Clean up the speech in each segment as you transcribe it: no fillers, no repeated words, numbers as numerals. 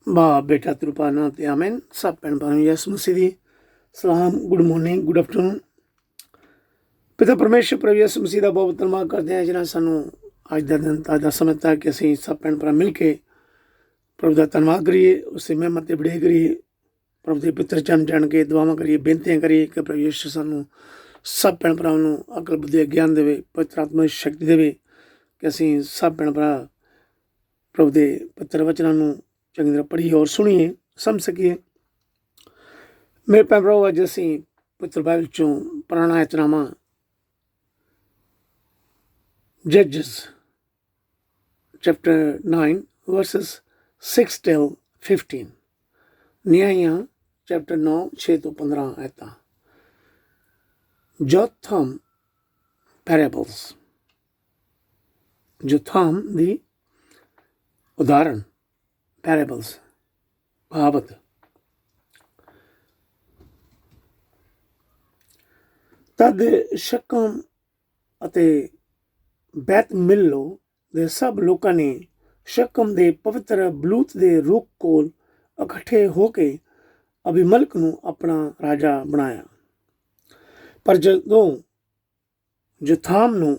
ਬਾਪ ਬੇਟਾ ਤ੍ਰਿਪਾਨਾ ਤੇ ਆਮੈਨ। ਸਭ ਭੈਣ ਭਾਈਆਂ ਨੂੰ ਯਿਸੂ ਮਸੀਹ ਦੀ ਸਲਾਮ। Good morning, good afternoon. ਪਿਤਾ ਪਰਮੇਸ਼ਰ ਪ੍ਰਭੂ ਯਿਸੂ ਮਸੀਹ ਦਾ ਬਹੁਤ ਧੰਨਵਾਦ ਕਰਦੇ ਹਾਂ ਜਿਹਨਾਂ ਸਾਨੂੰ ਅੱਜ ਦਾ ਦਿਨ ਅੱਜ ਦਾ ਸਮੇਂ ਤੱਕ ਕਿ ਅਸੀਂ ਸਭ ਭੈਣ ਭਰਾ ਮਿਲ ਕੇ ਪ੍ਰਭੂ ਦਾ ਧੰਨਵਾਦ ਕਰੀਏ, ਉਸਦੀ ਮਹਿਮਤ ਤੇ ਬੜੇ ਕਰੀਏ, ਪ੍ਰਭੂ ਦੇ ਪਿੱਤਰ ਚਰਨ ਜਾਣ ਕੇ ਦੁਆਵਾਂ ਕਰੀਏ, ਬੇਨਤੀਆਂ ਕਰੀਏ ਕਿ ਪ੍ਰਭੂ ਯਿਸੂ ਸਾਨੂੰ ਸਭ ਭੈਣ ਭਰਾਵਾਂ ਨੂੰ ਅਕਲ ਬੁੱਧੀ ਗਿਆਨ ਦੇਵੇ, ਪਵਿੱਤਰ ਆਤਮਾ ਦੀ ਸ਼ਕਤੀ ਦੇਵੇ ਕਿ ਅਸੀਂ ਸਭ ਭੈਣ ਭਰਾ ਪ੍ਰਭੂ ਦੇ ਪਵਿੱਤਰ ਵਚਨਾਂ ਨੂੰ ਚੰਗੀ ਤਰ੍ਹਾਂ ਪੜ੍ਹੀਏ ਔਰ ਸੁਣੀਏ, ਸਮਝ ਸਕੀਏ। ਮੇਰੇ ਭੈਣ ਭਰਾਵੋ, ਅੱਜ ਅਸੀਂ ਪਵਿੱਤਰ ਬਾਈਬਲ ਚੋਂ ਪੁਰਾਣਾ ਇਤਨਾਮਾ ਜੱਜਸ ਚੈਪਟਰ 9 verses 6 till 15, ਨਿਆਂਇਆਂ ਚੈਪਟਰ 9 6 ਤੋਂ 15 ਆਇਤਾਂ। ਜੋਥਮ ਪੈਰਾਬਲਸ, ਜੋਥਮ ਦੀ ਉਦਾਹਰਣ, ਪੈਰਾਬਲਸ ਕਹਾਵਤ। ਤਦ ਸ਼ਕਮ ਅਤੇ ਬੈਤ ਮਿੱਲੋ ਦੇ ਸਭ ਲੋਕਾਂ ਨੇ ਸ਼ਕਮ ਦੇ ਪਵਿੱਤਰ ਬਲੂਤ ਦੇ ਰੁੱਖ ਕੋਲ ਇਕੱਠੇ ਹੋ ਕੇ ਅਬੀਮਲਕ ਨੂੰ ਆਪਣਾ ਰਾਜਾ ਬਣਾਇਆ। ਪਰ ਜਦੋਂ ਜੋਥਾਮ ਨੂੰ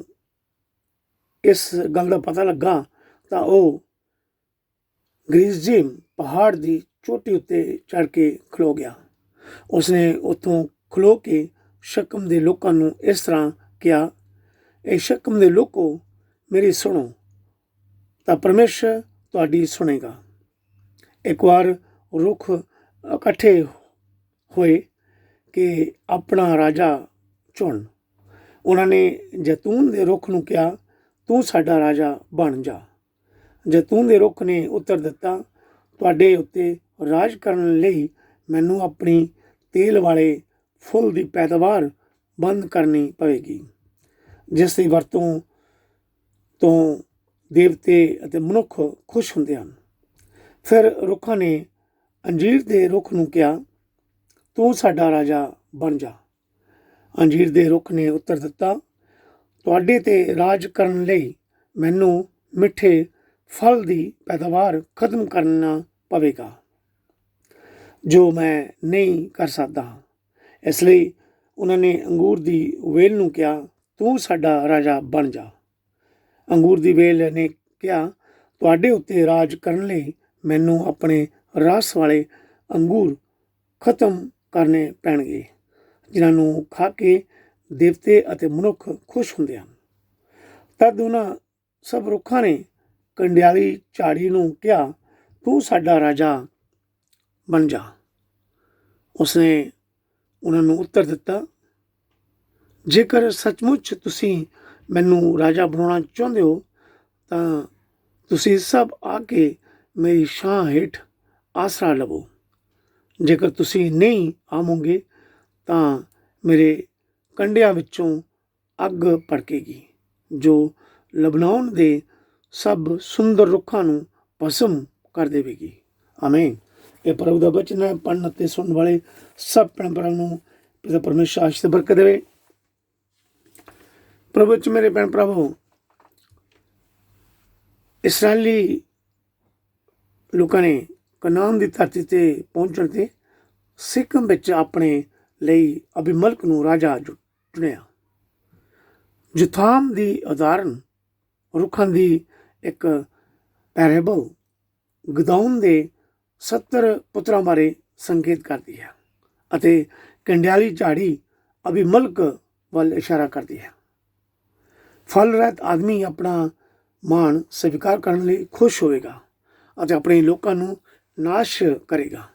ਇਸ ਗੱਲ ਦਾ ਪਤਾ ਲੱਗਾ ਤਾਂ ਉਹ ਗਰੀਜ਼ਿਮ ਪਹਾੜ ਦੀ ਚੋਟੀ ਉੱਤੇ ਚੜ੍ਹ ਕੇ ਖਲੋ ਗਿਆ। ਉਸਨੇ ਉੱਥੋਂ ਖਲੋ ਕੇ ਸ਼ਕਮ ਦੇ ਲੋਕਾਂ ਨੂੰ ਇਸ ਤਰ੍ਹਾਂ ਕਿਹਾ, ਇਹ ਸ਼ਕਮ ਦੇ ਲੋਕੋ, ਮੇਰੀ ਸੁਣੋ ਤਾਂ ਪਰਮੇਸ਼ਰ ਤੁਹਾਡੀ ਸੁਣੇਗਾ। ਇੱਕ ਵਾਰ ਰੁੱਖ ਇਕੱਠੇ ਹੋਏ ਕਿ ਆਪਣਾ ਰਾਜਾ ਚੁਣ। ਉਹਨਾਂ ਨੇ ਜੈਤੂਨ ਦੇ ਰੁੱਖ ਨੂੰ ਕਿਹਾ, ਤੂੰ ਸਾਡਾ ਰਾਜਾ ਬਣ ਜਾ। ਜੈਤੂਨ ਦੇ ਰੁੱਖ ਨੇ ਉੱਤਰ ਦਿੱਤਾ, ਤੁਹਾਡੇ ਉੱਤੇ ਰਾਜ ਕਰਨ ਲਈ ਮੈਨੂੰ ਆਪਣੀ ਤੇਲ ਵਾਲੇ ਫੁੱਲ ਦੀ ਪੈਦਾਵਾਰ ਬੰਦ ਕਰਨੀ ਪਵੇਗੀ, ਜਿਸ ਦੀ ਵਰਤੋਂ ਤੋਂ ਦੇਵਤੇ ਅਤੇ ਮਨੁੱਖ ਖੁਸ਼ ਹੁੰਦੇ ਹਨ। ਫਿਰ ਰੁੱਖਾਂ ਨੇ ਅੰਜੀਰ ਦੇ ਰੁੱਖ ਨੂੰ ਕਿਹਾ, ਤੂੰ ਸਾਡਾ ਰਾਜਾ ਬਣ ਜਾ। ਅੰਜੀਰ ਦੇ ਰੁੱਖ ਨੇ ਉੱਤਰ ਦਿੱਤਾ, ਤੁਹਾਡੇ ਤੇ ਰਾਜ ਕਰਨ ਲਈ ਮੈਨੂੰ ਮਿੱਠੇ ਫਲ ਦੀ ਪੈਦਾਵਾਰ ਖਤਮ ਕਰਨਾ ਪਵੇਗਾ, ਜੋ ਮੈਂ ਨਹੀਂ ਕਰ ਸਕਦਾ। ਇਸ ਲਈ ਉਹਨਾਂ ਨੇ ਅੰਗੂਰ ਦੀ ਵੇਲ ਨੂੰ ਕਿਹਾ, ਤੂੰ ਸਾਡਾ ਰਾਜਾ ਬਣ ਜਾ। ਅੰਗੂਰ ਦੀ ਵੇਲ ਨੇ ਕਿਹਾ, ਤੁਹਾਡੇ ਉੱਤੇ ਰਾਜ ਕਰਨ ਲਈ ਮੈਨੂੰ ਆਪਣੇ ਰਸ ਵਾਲੇ ਅੰਗੂਰ ਖਤਮ ਕਰਨੇ ਪੈਣਗੇ, ਜਿਨ੍ਹਾਂ ਨੂੰ ਖਾ ਕੇ ਦੇਵਤੇ ਅਤੇ ਮਨੁੱਖ ਖੁਸ਼ ਹੁੰਦੇ ਹਨ। ਤਦ ਉਹਨਾਂ ਸਭ ਰੁੱਖਾਂ ਨੇ ਕੰਡਿਆਲੀ ਝਾੜੀ ਨੂੰ ਕਿਹਾ, ਤੂੰ ਸਾਡਾ ਰਾਜਾ ਬਣ ਜਾ। ਉਸਨੇ ਉਹਨਾਂ ਨੂੰ ਉੱਤਰ ਦਿੱਤਾ, ਜੇਕਰ ਸੱਚਮੁੱਚ ਤੁਸੀਂ ਮੈਨੂੰ ਰਾਜਾ ਬਣਾਉਣਾ ਚਾਹੁੰਦੇ ਹੋ ਤਾਂ ਤੁਸੀਂ ਸਭ ਆ ਕੇ ਮੇਰੀ ਛਾਂ ਹੇਠ ਆਸਰਾ ਲਵੋ। ਜੇਕਰ ਤੁਸੀਂ ਨਹੀਂ ਆਵੋਗੇ ਤਾਂ ਮੇਰੇ ਕੰਡਿਆਂ ਵਿੱਚੋਂ ਅੱਗ ਭੜਕੇਗੀ, ਜੋ ਲਬਨਾਨ ਦੇ ਸਭ ਸੁੰਦਰ ਰੁੱਖਾਂ ਨੂੰ ਭਸਮ ਕਰ ਦੇਵੇਗੀ। ਆਮੀਨ। ਇਹ ਪ੍ਰਭੂ ਦਾ ਬਚਨ ਹੈ। ਪੜ੍ਹਨ ਅਤੇ ਸੁਣਨ ਵਾਲੇ ਸਭ ਭੈਣ ਭਰਾਵਾਂ ਨੂੰ ਪਿਤਾ ਪਰਮੇਸ਼ਰ ਆਸ਼ੀਸ਼ ਤੇ ਬਰਕਤ ਦੇਵੇ। ਪ੍ਰਭੂ ਚ ਮੇਰੇ ਭੈਣ ਭਰਾਵੋ, ਇਸਰਾਏਲੀ ਲੋਕਾਂ ਨੇ ਕਨਾਨ ਦੀ ਧਰਤੀ ਤੇ ਪਹੁੰਚਣ ਤੇ ਸਿੱਕਮ ਵਿੱਚ ਆਪਣੇ ਲਈ ਅਬੀਮਲਕ ਨੂੰ ਰਾਜਾ ਚੁਣਿਆ। ਜੋਥਾਮ ਦੀ ਉਦਾਹਰਣ ਰੁੱਖਾਂ ਦੀ ਇੱਕ ਪੈਰਾਬਲ ਗਿਦੌਨ ਦੇ 70 ਪੁੱਤਰਾਂ ਬਾਰੇ ਸੰਕੇਤ ਕਰਦੀ ਹੈ ਅਤੇ ਕੰਡਿਆਲੀ ਝਾੜੀ ਅਬੀਮਲਕ ਵੱਲ ਇਸ਼ਾਰਾ ਕਰਦੀ ਹੈ। ਫਲ ਰਹਿਤ ਆਦਮੀ ਆਪਣਾ ਮਾਣ ਸਵੀਕਾਰ ਕਰਨ ਲਈ ਖੁਸ਼ ਹੋਵੇਗਾ ਅਤੇ ਆਪਣੇ ਲੋਕਾਂ ਨੂੰ ਨਾਸ਼ ਕਰੇਗਾ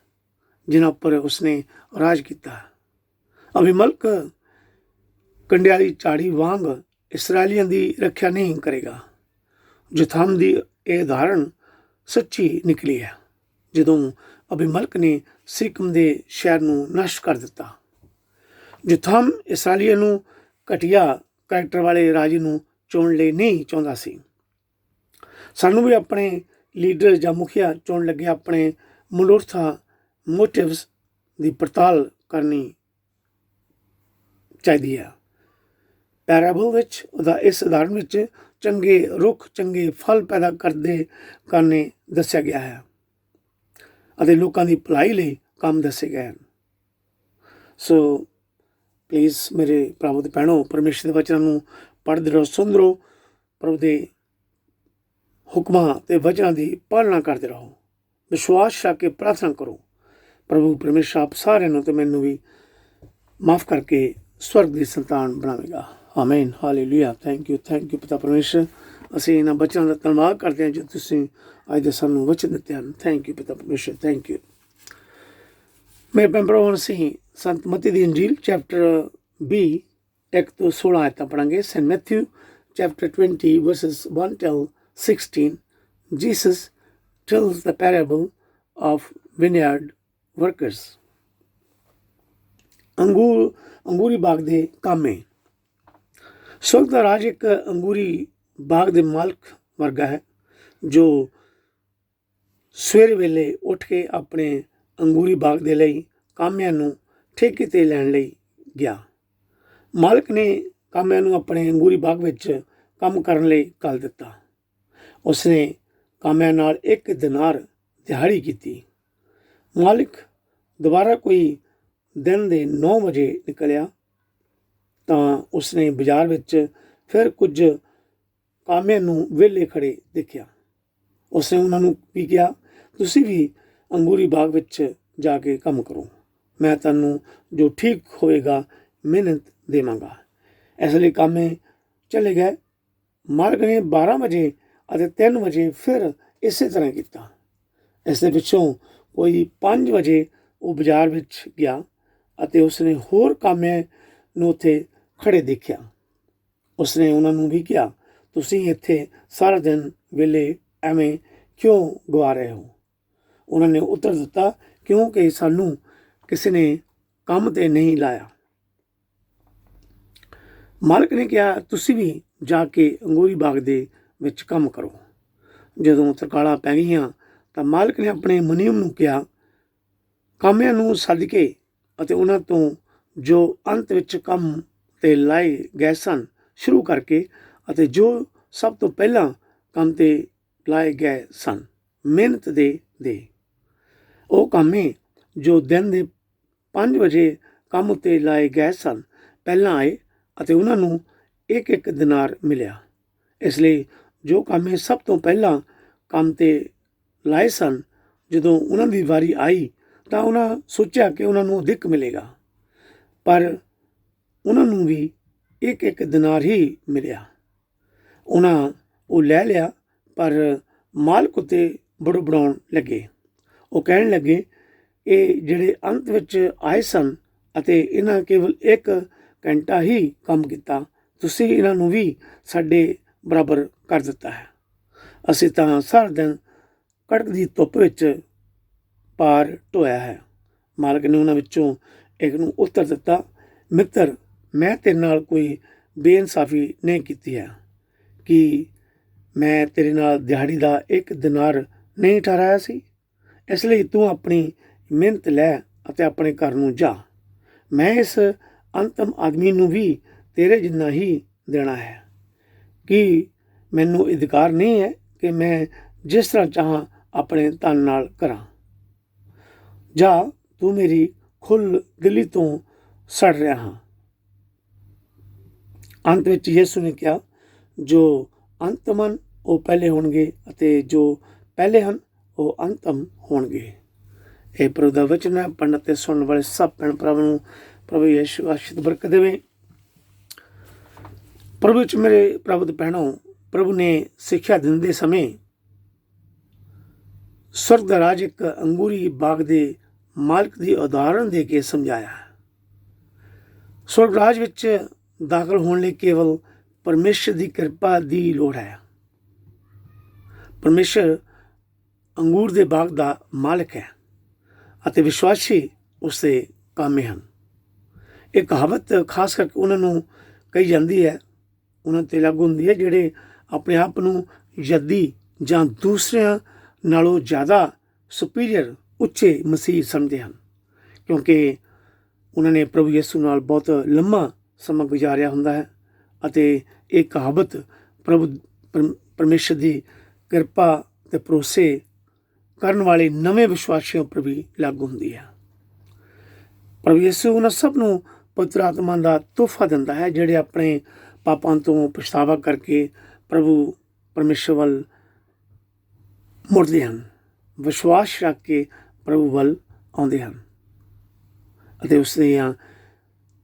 ਜਿਨ੍ਹਾਂ ਉੱਪਰ ਉਸਨੇ ਰਾਜ ਕੀਤਾ। ਅਬੀਮਲਕ ਕੰਡਿਆਲੀ ਝਾੜੀ ਵਾਂਗ ਇਸਰਾਏਲੀਆਂ ਦੀ ਰੱਖਿਆ ਨਹੀਂ ਕਰੇਗਾ। ਜੋਥਾਮ ਦੀ ਇਹ ਉਦਾਹਰਣ ਸੱਚੀ ਨਿਕਲੀ ਹੈ ਜਦੋਂ ਅਬੀਮਲਕ ਨੇ ਸਿਕਮ ਦੇ ਸ਼ਹਿਰ ਨੂੰ ਨਸ਼ਟ ਕਰ ਦਿੱਤਾ। ਜੋਥਾਮ ਇਸਰਾਏਲੀਆਂ ਨੂੰ ਘਟੀਆ ਕਰੈਕਟਰ ਵਾਲੇ ਰਾਜੇ ਨੂੰ ਚੁਣਨ ਲਈ ਨਹੀਂ ਚਾਹੁੰਦਾ ਸੀ। ਸਾਨੂੰ ਵੀ ਆਪਣੇ ਲੀਡਰ ਜਾਂ ਮੁਖੀਆ ਚੁਣਨ ਲੱਗੇ ਆਪਣੇ ਮਨੁੱਖਤਾ ਮੋਟਿਵਸ ਦੀ ਪੜਤਾਲ ਕਰਨੀ ਚਾਹੀਦੀ ਹੈ। ਪੈਰਾਬਲ ਵਿੱਚ ਇਸ ਉਦਾਹਰਨ ਵਿੱਚ ਚੰਗੇ ਰੁੱਖ ਚੰਗੇ ਫਲ ਪੈਦਾ ਕਰਨੇ ਦੱਸਿਆ ਗਿਆ ਹੈ। ਅਤੇ ਲੋਕਾਂ ਦੀ ਭਲਾਈ ਲਈ ਕੰਮ ਦੱਸੇ ਗਏ ਹਨ। ਸੋ ਪਲੀਜ਼ ਮੇਰੇ ਭਰਾਵੋ ਤੇ ਭੈਣੋ, ਪਰਮੇਸ਼ਰ ਦੇ ਵਚਨਾਂ ਨੂੰ ਪੜ੍ਹਦੇ ਰਹੋ, ਸੁਣਦੇ ਰਹੋ, ਪ੍ਰਭੂ ਦੇ ਹੁਕਮਾਂ ਤੇ ਵਚਨਾਂ ਦੀ ਪਾਲਣਾ ਕਰਦੇ ਰਹੋ, ਵਿਸ਼ਵਾਸ ਰੱਖ ਕੇ ਪ੍ਰਾਰਥਨਾ ਕਰੋ। ਪ੍ਰਭੂ ਪਰਮੇਸ਼ਰ ਆਪ ਸਾਰਿਆਂ ਨੂੰ ਤੇ ਮੈਨੂੰ ਵੀ ਮਾਫ ਕਰਕੇ ਸਵਰਗ ਦੀ ਸੰਤਾਨ ਬਣਾਵੇਗਾ। ਆਮੀਨ, ਹਾਲੇਲੂਇਆ। ਥੈਂਕ ਯੂ ਪਿਤਾ ਪਰਮੇਸ਼ਰ। ਅਸੀਂ ਇਹਨਾਂ ਬੱਚਿਆਂ ਦਾ ਧੰਨਵਾਦ ਕਰਦੇ ਹਾਂ ਜੋ ਤੁਸੀਂ ਅੱਜ ਦੇ ਸਾਨੂੰ ਵਚਨ ਦਿੱਤੇ ਹਨ। ਥੈਂਕ ਯੂ ਪਿਤਾ ਪਰਮੇਸ਼ਰ, ਥੈਂਕ ਯੂ। ਮੇਰੇ ਭੈਣ ਭਰਾਵੋ, ਅਸੀਂ ਸੰਤ ਮਤੀ ਦੀ ਇੰਜੀਲ ਚੈਪਟਰ 20 1 ਤੋਂ 16 ਆਇਤਾਂ ਪੜ੍ਹਾਂਗੇ। Saint Matthew chapter 20 verses 1 till 16. Jesus tells the parable of vineyard workers. ਅੰਗੂਰੀ ਬਾਗ ਦੇ ਕਾਮੇ। ਸਵਰਗ ਦਾ ਰਾਜ ਇੱਕ ਅੰਗੂਰੀ ਬਾਗ ਦੇ ਮਾਲਕ ਵਰਗਾ ਹੈ ਜੋ ਸਵੇਰੇ ਵੇਲੇ ਉੱਠ ਕੇ ਆਪਣੇ ਅੰਗੂਰੀ ਬਾਗ ਦੇ ਲਈ ਕਾਮਿਆਂ ਨੂੰ ਠੇਕੇ 'ਤੇ ਲੈਣ ਲਈ ਗਿਆ। ਮਾਲਕ ਨੇ ਕਾਮਿਆਂ ਨੂੰ ਆਪਣੇ ਅੰਗੂਰੀ ਬਾਗ ਵਿੱਚ ਕੰਮ ਕਰਨ ਲਈ ਘੱਲ ਦਿੱਤਾ। ਉਸਨੇ ਕਾਮਿਆਂ ਨਾਲ 1 ਦਿਨਾਰ ਦਿਹਾੜੀ ਕੀਤੀ। ਮਾਲਿਕ ਦੁਬਾਰਾ ਕੋਈ ਦਿਨ ਦੇ 9 ਵਜੇ ਨਿਕਲਿਆ ਤਾਂ ਉਸਨੇ ਬਾਜ਼ਾਰ ਵਿੱਚ ਫਿਰ ਕੁਝ ਕਾਮਿਆਂ ਨੂੰ ਵਿਹਲੇ ਖੜੇ ਦੇਖਿਆ। ਉਸਨੇ ਉਹਨਾਂ ਨੂੰ ਵੀ ਕਿਹਾ, ਤੁਸੀਂ ਵੀ ਅੰਗੂਰੀ ਬਾਗ ਵਿੱਚ ਜਾ ਕੇ ਕੰਮ ਕਰੋ, ਮੈਂ ਤੁਹਾਨੂੰ ਜੋ ਠੀਕ ਹੋਵੇਗਾ ਮਿਹਨਤ ਦੇਵਾਂਗਾ। ਇਸ ਲਈ ਕਾਮੇ ਚਲੇ ਗਏ। ਮਾਲਕ ਨੇ 12 ਵਜੇ ਅਤੇ 3 ਵਜੇ ਫਿਰ ਇਸੇ ਤਰ੍ਹਾਂ ਕੀਤਾ। ਇਸ ਦੇ ਪਿੱਛੋਂ ਕੋਈ 5 ਵਜੇ ਉਹ ਬਾਜ਼ਾਰ ਵਿੱਚ ਗਿਆ ਅਤੇ ਉਸਨੇ ਹੋਰ ਕਾਮਿਆਂ ਨੂੰ ਉੱਥੇ ਖੜੇ ਦੇਖਿਆ। ਉਸਨੇ ਉਹਨਾਂ ਨੂੰ ਵੀ ਕਿਹਾ, ਤੁਸੀਂ ਇੱਥੇ ਸਾਰਾ ਦਿਨ ਵੇਲੇ ਐਵੇਂ ਕਿਉਂ ਗਵਾ ਰਹੇ ਹੋ? ਉਹਨਾਂ ਨੇ ਉੱਤਰ ਦਿੱਤਾ, ਕਿਉਂਕਿ ਸਾਨੂੰ ਕਿਸੇ ਨੇ ਕੰਮ 'ਤੇ ਨਹੀਂ ਲਾਇਆ। ਮਾਲਕ ਨੇ ਕਿਹਾ, ਤੁਸੀਂ ਵੀ ਜਾ ਕੇ ਅੰਗੂਰੀ ਬਾਗ ਦੇ ਵਿੱਚ ਕੰਮ ਕਰੋ। ਜਦੋਂ ਤਰਕਾਲਾਂ ਪੈ ਗਈਆਂ ਤਾਂ ਮਾਲਕ ਨੇ ਆਪਣੇ ਮੁਨੀਮ ਨੂੰ ਕਿਹਾ, ਕਾਮਿਆਂ ਨੂੰ ਸੱਦ ਕੇ ਅਤੇ ਉਹਨਾਂ ਤੋਂ ਜੋ ਅੰਤ ਵਿੱਚ ਕੰਮ 'ਤੇ ਲਾਏ ਗਏ ਸਨ ਸ਼ੁਰੂ ਕਰਕੇ ਅਤੇ ਜੋ ਸਭ ਤੋਂ ਪਹਿਲਾਂ ਕੰਮ 'ਤੇ ਲਾਏ ਗਏ ਸਨ ਮਿਹਨਤ ਦੇ। ਉਹ ਕਾਮੇ ਜੋ ਦਿਨ ਦੇ 5 ਵਜੇ ਕੰਮ ਉੱਤੇ ਲਾਏ ਗਏ ਸਨ ਪਹਿਲਾਂ ਆਏ ਅਤੇ ਉਹਨਾਂ ਨੂੰ 1 ਦਿਨਾਰ ਮਿਲਿਆ। ਇਸ ਲਈ ਜੋ ਕਾਮੇ ਸਭ ਤੋਂ ਪਹਿਲਾਂ ਕੰਮ 'ਤੇ ਲਾਏ ਸਨ, ਜਦੋਂ ਉਹਨਾਂ ਦੀ ਵਾਰੀ ਆਈ ਤਾਂ ਉਹਨਾਂ ਸੋਚਿਆ ਕਿ ਉਹਨਾਂ ਨੂੰ ਅਧਿਕ ਮਿਲੇਗਾ, ਪਰ ਉਹਨਾਂ ਨੂੰ ਵੀ 1 ਦਿਨਾਰ ਹੀ ਮਿਲਿਆ। ਉਹਨਾਂ ਉਹ ਲੈ ਲਿਆ, ਪਰ ਮਾਲਕ ਉੱਤੇ ਬੜਬੜਾਉਣ ਲੱਗੇ। ਉਹ ਕਹਿਣ ਲੱਗੇ, ਇਹ ਜਿਹੜੇ ਅੰਤ ਵਿੱਚ ਆਏ ਸਨ ਅਤੇ ਇਹਨਾਂ ਕੇਵਲ 1 ਘੰਟਾ ਹੀ ਕੰਮ ਕੀਤਾ, ਤੁਸੀਂ ਇਹਨਾਂ ਨੂੰ ਵੀ ਸਾਡੇ ਬਰਾਬਰ ਕਰ ਦਿੱਤਾ ਹੈ। ਅਸੀਂ ਤਾਂ ਸਾਰਾ ਦਿਨ ਕੜਕਦੀ ਧੁੱਪ ਵਿੱਚ ਭਾਰ ਢੋਇਆ ਹੈ। ਮਾਲਕ ਨੇ ਉਹਨਾਂ ਵਿੱਚੋਂ ਇੱਕ ਨੂੰ ਉੱਤਰ ਦਿੱਤਾ, ਮਿੱਤਰ, ਮੈਂ ਤੇਰੇ ਨਾਲ ਕੋਈ ਬੇਇਨਸਾਫੀ ਨਹੀਂ ਕੀਤੀ ਹੈ। ਕੀ ਮੈਂ ਤੇਰੇ ਨਾਲ ਦਿਹਾੜੀ ਦਾ 1 ਦਿਨਾਰ ਨਹੀਂ ਠਹਿਰਾਇਆ ਸੀ? ਇਸ ਲਈ ਤੂੰ ਆਪਣੀ ਮਿਹਨਤ ਲੈ ਅਤੇ ਆਪਣੇ ਘਰ ਨੂੰ ਜਾ। ਮੈਂ ਇਸ ਅੰਤਮ ਆਦਮੀ ਨੂੰ ਵੀ ਤੇਰੇ ਜਿੰਨਾ ਹੀ ਦੇਣਾ ਹੈ। ਕੀ ਮੈਨੂੰ ਅਧਿਕਾਰ ਨਹੀਂ ਹੈ ਕਿ ਮੈਂ ਜਿਸ ਤਰ੍ਹਾਂ ਚਾਹਾਂ ਆਪਣੇ ਧਨ ਨਾਲ ਕਰਾਂ? ਜਾ, ਤੂੰ ਮੇਰੀ ਖੁੱਲ੍ਹ ਦਿਲੀ ਤੋਂ ਸੜ ਰਿਹਾ ਹਾਂ। ਅੰਤ ਵਿੱਚ ਯਿਸੂ ਨੇ ਕਿਹਾ, ਜੋ ਅੰਤਮ ਹਨ ਉਹ ਪਹਿਲੇ ਹੋਣਗੇ ਅਤੇ ਜੋ ਪਹਿਲੇ ਹਨ ਉਹ ਅੰਤਮ ਹੋਣਗੇ। ਇਹ ਪ੍ਰਭੂ ਦਾ ਵਚਨ ਹੈ। ਪੜ੍ਹਨ ਅਤੇ ਸੁਣਨ ਵਾਲੇ ਸਭ ਭੈਣ ਭਰਾਵਾਂ ਨੂੰ ਪ੍ਰਭੂ ਯਿਸੂ ਆਸ਼ੀਰਵਾਦ ਬਰਕਤ ਦੇਵੇ। ਪ੍ਰਭੂ ਵਿੱਚ ਮੇਰੇ ਪ੍ਰਭੂ ਦੇ ਭੈਣੋ, ਪ੍ਰਭੂ ਨੇ ਸਿੱਖਿਆ ਦਿੰਦੇ ਸਮੇਂ ਸਵਰਗ ਦਾ ਰਾਜ ਇੱਕ ਅੰਗੂਰੀ ਬਾਗ ਦੇ ਮਾਲਕ ਦੀ ਉਦਾਹਰਣ ਦੇ ਕੇ ਸਮਝਾਇਆ। ਸਵਰਗ ਰਾਜ ਵਿੱਚ ਦਾਖਲ ਹੋਣ ਲਈ ਕੇਵਲ ਪਰਮੇਸ਼ਰ ਦੀ ਕਿਰਪਾ ਦੀ ਲੋੜ ਹੈ। ਪਰਮੇਸ਼ਰ ਅੰਗੂਰ ਦੇ ਬਾਗ ਦਾ ਮਾਲਕ ਹੈ ਅਤੇ ਵਿਸ਼ਵਾਸੀ ਉਸ ਦੇ ਕਾਮੇ ਹਨ। ਇਹ ਕਹਾਵਤ ਖਾਸ ਕਰਕੇ ਉਹਨਾਂ ਨੂੰ ਕਹੀ ਜਾਂਦੀ ਹੈ, ਉਹਨਾਂ 'ਤੇ ਲਾਗੂ ਹੁੰਦੀ ਹੈ ਜਿਹੜੇ ਆਪਣੇ ਆਪ ਨੂੰ ਜੱਦੀ ਜਾਂ ਦੂਸਰਿਆਂ ਨਾਲੋਂ ਜ਼ਿਆਦਾ ਸੁਪੀਰੀਅਰ ਉੱਚੇ ਮਸੀਹ ਸਮਝਦੇ ਹਨ, ਕਿਉਂਕਿ ਉਹਨਾਂ ਨੇ ਪ੍ਰਭੂ ਯਿਸੂ ਨਾਲ ਬਹੁਤ ਲੰਮਾ ਸਮਾਂ ਗੁਜ਼ਾਰਿਆ ਹੁੰਦਾ ਹੈ ਅਤੇ ਇਹ ਕਹਾਵਤ ਪਰਮੇਸ਼ਰ ਦੀ ਕਿਰਪਾ ਅਤੇ ਭਰੋਸੇ ਕਰਨ ਵਾਲੇ ਨਵੇਂ ਵਿਸ਼ਵਾਸੀਆਂ ਉੱਪਰ ਵੀ ਲਾਗੂ ਹੁੰਦੀ ਹੈ। ਪ੍ਰਭੂ ਯਿਸੂ ਉਹਨਾਂ ਸਭ ਨੂੰ ਪਵਿੱਤਰ ਆਤਮਾ ਦਾ ਤੋਹਫਾ ਦਿੰਦਾ ਹੈ ਜਿਹੜੇ ਆਪਣੇ ਪਾਪਾਂ ਤੋਂ ਪਛਤਾਵਾ ਕਰਕੇ ਪ੍ਰਭੂ ਪਰਮੇਸ਼ਰ ਵੱਲ ਮੁੜਦੇ ਹਨ, ਵਿਸ਼ਵਾਸ ਰੱਖ ਕੇ ਪ੍ਰਭੂ ਵੱਲ ਆਉਂਦੇ ਹਨ ਅਤੇ ਉਸ ਦੀਆਂ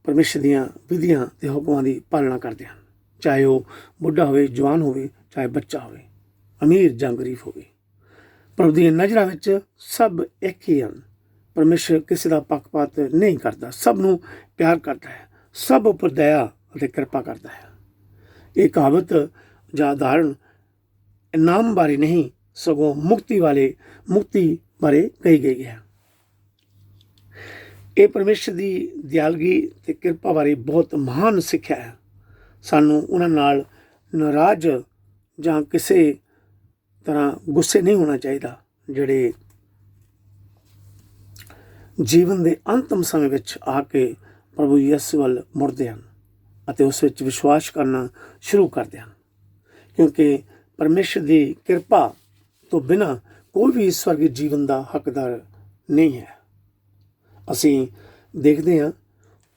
ਪਰਮੇਸ਼ਰ ਦੀਆਂ ਵਿਧੀਆਂ ਤੇ ਹੁਕਮਾਂ ਦੀ ਪਾਲਣਾ ਕਰਦੇ ਹਨ, ਚਾਹੇ ਉਹ ਬੁੱਢਾ ਹੋਵੇ, ਜਵਾਨ ਹੋਵੇ, ਚਾਹੇ ਬੱਚਾ ਹੋਵੇ, ਅਮੀਰ ਜਾਂ ਗਰੀਬ ਹੋਵੇ। ਪ੍ਰਭੂ ਦੀਆਂ ਨਜ਼ਰਾਂ ਵਿੱਚ ਸਭ ਇੱਕ ਹੀ ਹਨ। ਪਰਮੇਸ਼ਰ ਕਿਸੇ ਦਾ ਪੱਖਪਾਤ ਨਹੀਂ ਕਰਦਾ, ਸਭ ਨੂੰ ਪਿਆਰ ਕਰਦਾ ਹੈ, ਸਭ ਉੱਪਰ ਦਇਆ ਅਤੇ ਕਿਰਪਾ ਕਰਦਾ ਹੈ। ਇਹ ਕਹਾਵਤ ਜਾਂ ਉਦਾਹਰਣ ਇਨਾਮ ਬਾਰੇ ਨਹੀਂ ਸਗੋਂ ਮੁਕਤੀ ਬਾਰੇ ਕਹੀ ਗਈ ਹੈ। ਇਹ ਪਰਮੇਸ਼ਰ ਦੀ ਦਿਆਲਗੀ ਤੇ ਕਿਰਪਾ ਬਾਰੇ ਬਹੁਤ ਮਹਾਨ ਸਿੱਖਿਆ ਹੈ। ਸਾਨੂੰ ਉਹਨਾਂ ਨਾਲ ਨਾਰਾਜ਼ ਜਾਂ ਕਿਸੇ ਤਰ੍ਹਾਂ ਗੁੱਸੇ ਨਹੀਂ ਹੋਣਾ ਚਾਹੀਦਾ ਜਿਹੜੇ ਜੀਵਨ ਦੇ ਅੰਤਮ ਸਮੇਂ ਵਿੱਚ ਆ ਕੇ ਪ੍ਰਭੂ ਯਿਸੂ ਵੱਲ ਮੁੜਦੇ ਹਨ ਅਤੇ ਉਸ ਵਿੱਚ ਵਿਸ਼ਵਾਸ ਕਰਨਾ ਸ਼ੁਰੂ ਕਰਦੇ ਹਨ, ਕਿਉਂਕਿ ਪਰਮੇਸ਼ਰ ਦੀ ਕਿਰਪਾ ਤੋਂ ਬਿਨਾਂ ਕੋਈ ਵੀ ਸਵਰਗੀ ਜੀਵਨ ਦਾ ਹੱਕਦਾਰ ਨਹੀਂ ਹੈ। ਅਸੀਂ ਦੇਖਦੇ ਹਾਂ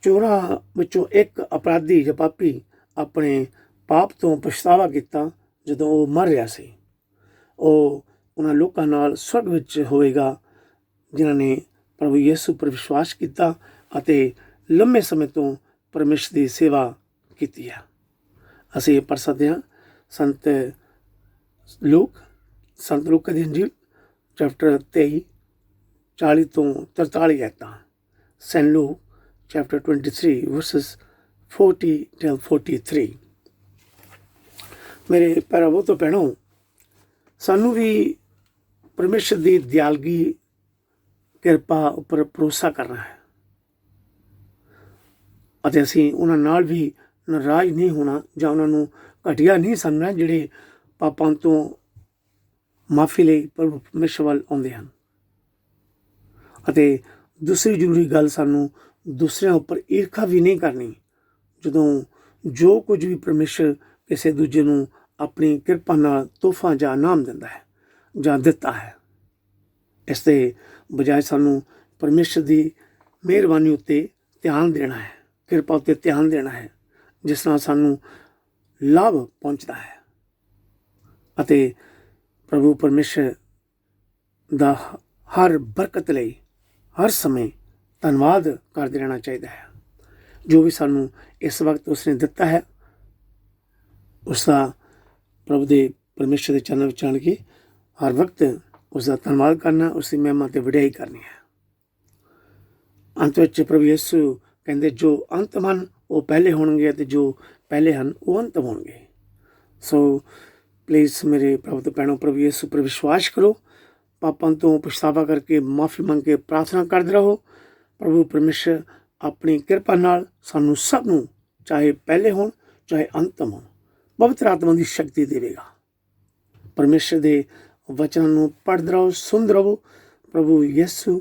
ਚੋਰਾਂ ਵਿੱਚੋਂ ਇੱਕ ਅਪਰਾਧੀ ਜਾਂ ਪਾਪੀ ਆਪਣੇ ਪਾਪ ਤੋਂ ਪਛਤਾਵਾ ਕੀਤਾ ਜਦੋਂ ਉਹ ਮਰ ਰਿਹਾ ਸੀ। ਉਹ ਉਹਨਾਂ ਲੋਕਾਂ ਨਾਲ ਸਵਰਗ ਵਿੱਚ ਹੋਵੇਗਾ ਜਿਨ੍ਹਾਂ ਨੇ ਪ੍ਰਭੂ ਯਿਸੂ ਪਰ ਵਿਸ਼ਵਾਸ ਕੀਤਾ ਅਤੇ ਲੰਮੇ ਸਮੇਂ ਤੋਂ ਪਰਮੇਸ਼ਰ ਦੀ ਸੇਵਾ ਕੀਤੀ ਹੈ। ਅਸੀਂ ਪੜ੍ਹ ਸਕਦੇ ਹਾਂ ਸੰਤ ਲੂਕਾ ਦੀ ਇੰਜੀਲ ਚੈਪਟਰ 23 40 ਤੋਂ 43 ਆਇਤਾਂ। Saint Luke chapter 23 verses 40 till 43। ਮੇਰੇ ਭਰਾਵੋ ਤੋਂ ਭੈਣੋ, ਸਾਨੂੰ ਵੀ ਪਰਮੇਸ਼ਰ ਦੀ ਦਿਆਲਗੀ ਕਿਰਪਾ ਉੱਪਰ ਭਰੋਸਾ ਕਰਨਾ ਹੈ ਅਤੇ ਅਸੀਂ ਉਹਨਾਂ ਨਾਲ ਵੀ ਨਾਰਾਜ਼ ਨਹੀਂ ਹੋਣਾ ਜਾਂ ਉਹਨਾਂ ਨੂੰ ਘਟੀਆ ਨਹੀਂ ਸਮਝਣਾ ਜਿਹੜੇ ਪਾਪਾਂ ਤੋਂ ਮਾਫੀ ਲਈ ਪ੍ਰਭੂ ਪਰਮੇਸ਼ਰ ਵੱਲ ਆਉਂਦੇ ਹਨ। ਅਤੇ ਦੂਸਰੀ ਜ਼ਰੂਰੀ ਗੱਲ, ਸਾਨੂੰ ਦੂਸਰਿਆਂ ਉੱਪਰ ਈਰਖਾ ਵੀ ਨਹੀਂ ਕਰਨੀ। ਜਦੋਂ ਜੋ ਕੁਝ ਵੀ ਪਰਮੇਸ਼ਰ ਕਿਸੇ ਦੂਜੇ ਨੂੰ ਆਪਣੀ ਕਿਰਪਾ ਨਾਲ ਤੋਹਫਾ ਜਾਂ ਇਨਾਮ ਦਿੰਦਾ ਹੈ ਜਾਂ ਦਿੱਤਾ ਹੈ, ਇਸ ਦੇ ਬਜਾਏ ਸਾਨੂੰ ਪਰਮੇਸ਼ਰ ਦੀ ਮਿਹਰਬਾਨੀ ਉੱਤੇ ਧਿਆਨ ਦੇਣਾ ਹੈ, ਕਿਰਪਾ ਉੱਤੇ ਧਿਆਨ ਦੇਣਾ ਹੈ, ਜਿਸ ਨਾਲ ਸਾਨੂੰ ਲਾਭ ਪਹੁੰਚਦਾ ਹੈ ਅਤੇ ਪ੍ਰਭੂ ਪਰਮੇਸ਼ਰ ਦਾ ਹਰ ਬਰਕਤ ਲਈ ਹਰ ਸਮੇਂ ਧੰਨਵਾਦ ਕਰਦੇ ਰਹਿਣਾ ਚਾਹੀਦਾ ਹੈ। ਜੋ ਵੀ ਸਾਨੂੰ ਇਸ ਵਕਤ ਉਸਨੇ ਦਿੱਤਾ ਹੈ ਉਸ ਦਾ ਪ੍ਰਭੂ ਦੇ ਪਰਮੇਸ਼ਰ ਦੇ ਚਰਨਾਂ ਵਿੱਚ ਆਣ ਕੇ ਹਰ ਵਕਤ ਉਸ ਦਾ ਧੰਨਵਾਦ ਕਰਨਾ, ਉਸ ਦੀ ਮਹਿਮਾ ਤੇ ਵਡਿਆਈ ਕਰਨੀ ਹੈ। ਅੰਤ ਵਿੱਚ ਪ੍ਰਭੂ ਯਿਸੂ ਕਹਿੰਦੇ ਜੋ ਅੰਤ ਹਨ ਉਹ ਪਹਿਲੇ ਹੋਣਗੇ ਅਤੇ ਜੋ ਪਹਿਲੇ ਹਨ ਉਹ ਅੰਤ ਹੋਣਗੇ। ਸੋ ਪਲੀਜ਼ ਮੇਰੇ ਪ੍ਰਭੂ ਤੇ ਭੈਣੋ, ਪ੍ਰਭੂ ਯਿਸੂ ਪਰ ਵਿਸ਼ਵਾਸ ਕਰੋ, ਪਾਪਾਂ ਤੋਂ ਪਛਤਾਵਾ ਕਰਕੇ ਮਾਫੀ ਮੰਗ ਕੇ ਪ੍ਰਾਰਥਨਾ ਕਰਦੇ ਰਹੋ। ਪ੍ਰਭੂ ਪਰਮੇਸ਼ਰ ਆਪਣੀ ਕਿਰਪਾ ਨਾਲ ਸਾਨੂੰ ਸਭ ਨੂੰ, ਚਾਹੇ ਪਹਿਲੇ ਹੋਣ ਚਾਹੇ ਅੰਤਮ ਹੋਣ, ਪਵਿੱਤਰ ਆਤਮਾ ਦੀ ਸ਼ਕਤੀ ਦੇਵੇਗਾ। ਪਰਮੇਸ਼ਰ ਦੇ ਵਚਨਾਂ ਨੂੰ ਪੜ੍ਹਦੇ ਰਹੋ, ਸੁਣਦੇ ਰਹੋ। ਪ੍ਰਭੂ ਯਿਸੂ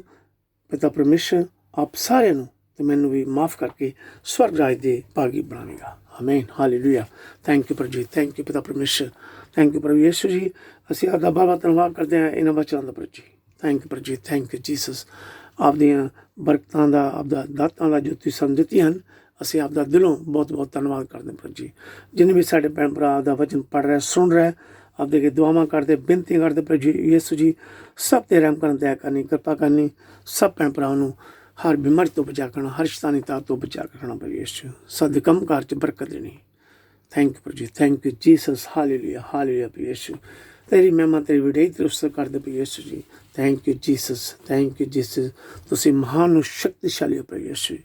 ਪਿਤਾ ਪਰਮੇਸ਼ਰ ਆਪ ਸਾਰਿਆਂ ਨੂੰ ਤੇ ਮੈਨੂੰ ਵੀ ਮਾਫ ਕਰਕੇ ਸਵਰਗ ਰਾਜ ਦੇ ਭਾਗੀ ਬਣਾਵੇਗਾ। ਆਮੀਨ, ਹਾਲੇਲੂਇਆ। ਥੈਂਕ ਯੂ ਪ੍ਰਭੂ ਜੀ, ਥੈਂਕ ਯੂ ਪਿਤਾ ਪਰਮੇਸ਼ਰ, ਥੈਂਕ ਯੂ ਪ੍ਰਭੂ ਯਿਸੂ ਜੀ। ਅਸੀਂ ਆਪਦਾ ਬਾਬਾ ਧੰਨਵਾਦ ਕਰਦੇ ਹਾਂ ਇਹਨਾਂ ਵਚਨਾਂ ਦਾ ਪ੍ਰਭੂ ਜੀ। ਥੈਂਕ ਯੂ ਪ੍ਰਭੂ ਜੀ, ਥੈਂਕ ਯੂ ਜੀਸਸ। ਆਪਦੀਆਂ ਬਰਕਤਾਂ ਦਾ, ਆਪਦਾ ਦਾਤਾਂ ਦਾ ਜੋ ਤੁਸੀਂ ਸਾਨੂੰ ਦਿੱਤੀਆਂ ਹਨ, ਅਸੀਂ ਆਪਦਾ ਦਿਲੋਂ ਬਹੁਤ ਬਹੁਤ ਧੰਨਵਾਦ ਕਰਦੇ ਹਾਂ ਪ੍ਰਭੂ ਜੀ। ਜਿੰਨੇ ਵੀ ਸਾਡੇ ਭੈਣ ਭਰਾ ਦਾ ਵਚਨ ਪੜ੍ਹ ਰਿਹਾ, ਸੁਣ ਰਿਹਾ, ਆਪਦੇ ਅੱਗੇ ਦੁਆਵਾਂ ਕਰਦੇ, ਬੇਨਤੀ ਕਰਦੇ ਪ੍ਰਭੂ ਜੀ ਯਿਸੂ ਜੀ, ਸਭ ਤੇ ਰਹਿਮ ਕਰਨ, ਦਇਆ ਕਰਨੀ, ਕਿਰਪਾ ਕਰਨੀ। ਸਭ ਭੈਣ ਭਰਾਵਾਂ ਨੂੰ ਹਰ ਬਿਮਾਰੀ ਤੋਂ ਬਚਾ ਕਰਨਾ, ਹਰ ਸ਼ੈਤਾਨੀ ਤਾਕਤ ਤੋਂ ਬਚਾ ਕੇ ਰੱਖਣਾ ਪ੍ਰਭੂ ਯਿਸੂ। ਸਭ ਕੰਮ ਕਾਰ 'ਚ ਬਰਕਤ ਦੇਣੀ। ਥੈਂਕ ਯੂ ਪ੍ਰਭੂ ਜੀ, thank you Jesus. Hallelujah, hallelujah ਪ੍ਰਭੂ ਯਿਸੂ। ਤੇਰੀ ਮਹਿਮਾ, ਤੇਰੀ ਵਡਿਆਈ ਤੇ ਉਸਤਤ ਕਰਦੇ ਪ੍ਰਭੂ ਯਿਸੂ ਜੀ। Thank you Jesus, thank you Jesus. ਤੁਸੀਂ ਮਹਾਨ ਸ਼ਕਤੀਸ਼ਾਲੀ ਹੋ ਪ੍ਰਭੂ ਯਿਸੂ,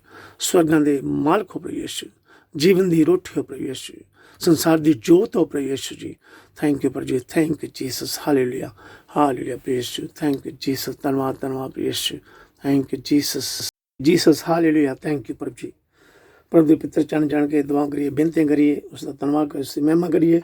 ਸਵਰਗਾਂ ਦੇ ਮਾਲਕ ਹੋ ਪ੍ਰਭੂ ਯਿਸੂ, ਜੀਵਨ ਦੀ ਰੋਟੀ ਹੋ ਪ੍ਰਭੂ ਯਿਸੂ, ਸੰਸਾਰ ਦੀ ਜੋਤ ਹੋ ਪ੍ਰਭੂ ਯਿਸੂ ਜੀ। ਥੈਂਕ ਯੂ ਪ੍ਰਭੂ ਜੀ, thank you Jesus. Hallelujah, hallelujah ਪ੍ਰਭੂ ਯਿਸੂ। Thank you Jesus. ਧੰਨਵਾਦ, ਧੰਨਵਾਦ ਪ੍ਰਭੂ Yisu. Thank you Jesus, Jesus. Hallelujah, thank you ਪ੍ਰਭੂ ਜੀ। ਪ੍ਰਭੂ ਦੇ ਪਿੱਤਰ ਚਰਨ ਜਾਣ ਕੇ ਦੁਆ ਕਰੀਏ, ਬੇਨਤੀਆਂ ਕਰੀਏ, ਉਸ ਦਾ ਧੰਨਵਾਦ ਕਰੀਏ, ਉਸ ਦੀ ਮਹਿਮਾ ਕਰੀਏ।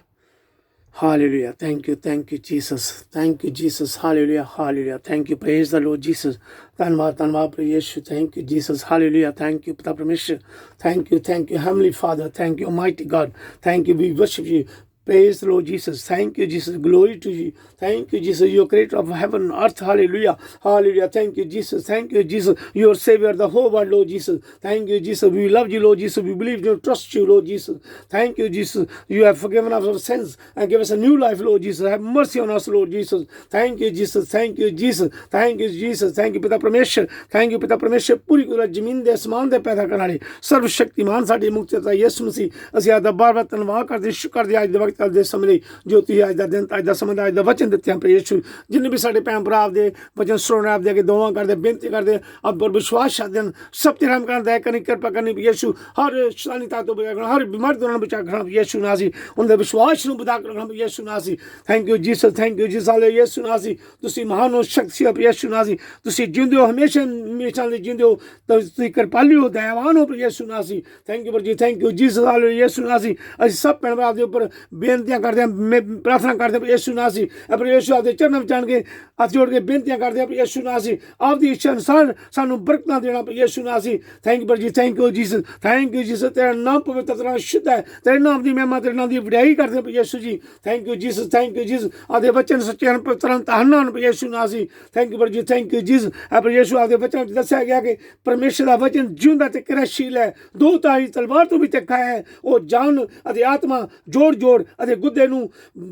Hallelujah, thank you Jesus, thank you Jesus. Hallelujah, hallelujah, thank you, praise the Lord Jesus. ਧੰਨਵਾਦ, ਧੰਨਵਾਦ ਪ੍ਰਭੂ Yisu. Thank you Jesus. Hallelujah, thank you ਪਿਤਾ ਪਰਮੇਸ਼ਰ। Thank you heavenly Father. Thank you mighty God. Thank you, we worship you. Praise the Lord Jesus. Thank you, Jesus. Glory to you. Thank you, Jesus. You are creator of heaven and earth. Hallelujah. Hallelujah. Thank you, Jesus. Thank you, Jesus. You are Savior of the whole world, Lord Jesus. Thank you, Jesus. We love you, Lord Jesus. We believe you, trust you, Lord Jesus. Thank you, Jesus. You have forgiven us our sins and give us a new life, Lord Jesus. Have mercy on us, Lord Jesus. Thank you, Jesus. Thank you, Jesus. Thank you, Jesus. Thank you, Pita Parmeshwar. Thank you, Pita Parmeshwar. पूरी कुदरत जमीन दे आसमान दे पैदा करने वाले सर्वशक्तिमान साडे मुक्तिदाता यीशु मसीह ਅਸੀਂ ਆਦਾ ਬਾਰ-ਬਾਰ ਧੰਨਵਾਦ ਕਰਦੇ ਸ਼ੁਕਰ ਕਰਦੇ ਅੱਜ ਦੇ ਵਕਤ ਅੱਜ ਦੇ ਸਮੇਂ ਲਈ ਜੋ ਤੁਸੀਂ ਅੱਜ ਦਾ ਦਿਨ ਅੱਜ ਦਾ ਸਮਾਂ ਅੱਜ ਦਾ ਵਚਨ ਦਿੱਤੇ ਹਨ ਪ੍ਰੇਸ਼ੂ ਜਿੰਨੇ ਵੀ ਸਾਡੇ ਭੈਣ ਭਰਾ ਦੇ ਵਚਨ ਸੁਣਨ ਆਪ ਦੇ ਅੱਗੇ ਦੁਆ ਕਰਦੇ ਬੇਨਤੀ ਕਰਦੇ ਆਪ ਪਰ ਵਿਸ਼ਵਾਸ ਕਰਦੇ ਹਨ ਸਭ ਤੇ ਰਹਿਮ ਕਰਨ ਦਇਆ ਕਰਨੀ ਕਿਰਪਾ ਕਰਨੀ ਯੀਸ਼ੂ ਹਰ ਸ਼ੈਤਾਨੀ ਤਾਕਤ ਤੋਂ ਬਚਾ ਰੱਖਣਾ ਹਰ ਬਿਮਾਰੀ ਤੋਂ ਬਚਾ ਰੱਖਣਾ ਯੀਸ਼ੂ ਨਾਮ ਸੀ ਉਹਨਾਂ ਦੇ ਵਿਸ਼ਵਾਸ ਨੂੰ ਵਧਾ ਕੇ ਰੱਖਣਾ ਯੀਸ਼ੂ ਨਾਮ ਸੀ thank you Jesus thank you Jesus ਹਾਲੇ ਯੀਸ਼ੂ ਨਾਮ ਸੀ ਤੁਸੀਂ ਮਹਾਨ ਹੋ ਸ਼ਕਤੀ ਯੀਸ਼ੂ ਨਾਮ ਸੀ ਤੁਸੀਂ ਜਿਉਂਦੇ ਹੋ ਹਮੇਸ਼ਾ ਹਮੇਸ਼ਾ ਲਈ ਜਿਉਂਦੇ ਹੋ ਤੁਸੀਂ ਕਿਰਪਾਲੂ ਹੋ ਦਇਆਵਾਨ ਹੋ ਯੀਸ਼ੂ ਨਾਮ ਸੀ thank you ji thank you Jesus ਹਾਲੇ ਯੀਸ਼ੂ ਨਾਮ ਸੀ ਅਸੀਂ ਸਭ ਭੈਣ ਭਰਾ ਦੇ ਉੱਪਰ ਬੇਨਤੀਆਂ ਕਰਦੇ ਹਾਂ ਪ੍ਰਾਰਥਨਾ ਕਰਦੇ ਹਾਂ ਯੀਸ਼ੂ ਨਾਮ ਸੀ ਆਪਣੇ ਯੀਸ਼ੂ ਆਪਦੇ ਚਰਨਾਂ ਵਿੱਚ ਜਾਣ ਕੇ ਹੱਥ ਜੋੜ ਕੇ ਬੇਨਤੀਆਂ ਕਰਦੇ ਹਾਂ ਯੀਸ਼ੂ ਨਾਮ ਸੀ ਆਪਦੀ ਇੱਛਾ ਅਨੁਸਾਰ ਸਾਨੂੰ ਬਰਕਤਾਂ ਦੇਣਾ ਯੀਸ਼ੂ ਨਾਮ ਸੀ thank you ji thank you Jesus ਤੇਰਾ ਨਾਮ ਪਵਿੱਤਰ ਤੇਰਾ ਸ਼ੁੱਧ ਹੈ ਤੇਰੇ ਨਾਮ ਦੀ ਮਹਿਮਾ ਤੇਰੇ ਨਾਮ ਦੀ ਵਡਿਆਈ ਕਰਦੇ ਹਾਂ Yishu ji thank you Jesus ਆਪਦੇ ਵਚਨ ਸੱਚੇ ਹਨ ਪਵਿੱਤਰ ਹਨ ਧੰਨ ਹਨ ਯੀਸ਼ੂ ਨਾਮ ਸੀ thank you ji thank you Jesus ਆਪਣੇ ਯੀਸ਼ੂ ਆਪਦੇ ਵਚਨ ਵਿੱਚ ਦੱਸਿਆ ਗਿਆ ਕਿ ਪਰਮੇਸ਼ਰ ਦਾ ਵਚਨ ਜਿਉਂਦਾ ਤੇ ਕਿਰਿਆਸ਼ੀਲ ਹੈ ਦੋ ਧਾਰੀ ਤਲਵਾਰ ਤੋਂ ਵੀ ਤਿੱਖਾ ਹੈ ਉਹ ਜਾਨ ਅਤੇ ਆਤਮਾ ਜੋੜ ਅਤੇ ਗੁੱਦੇ ਨੂੰ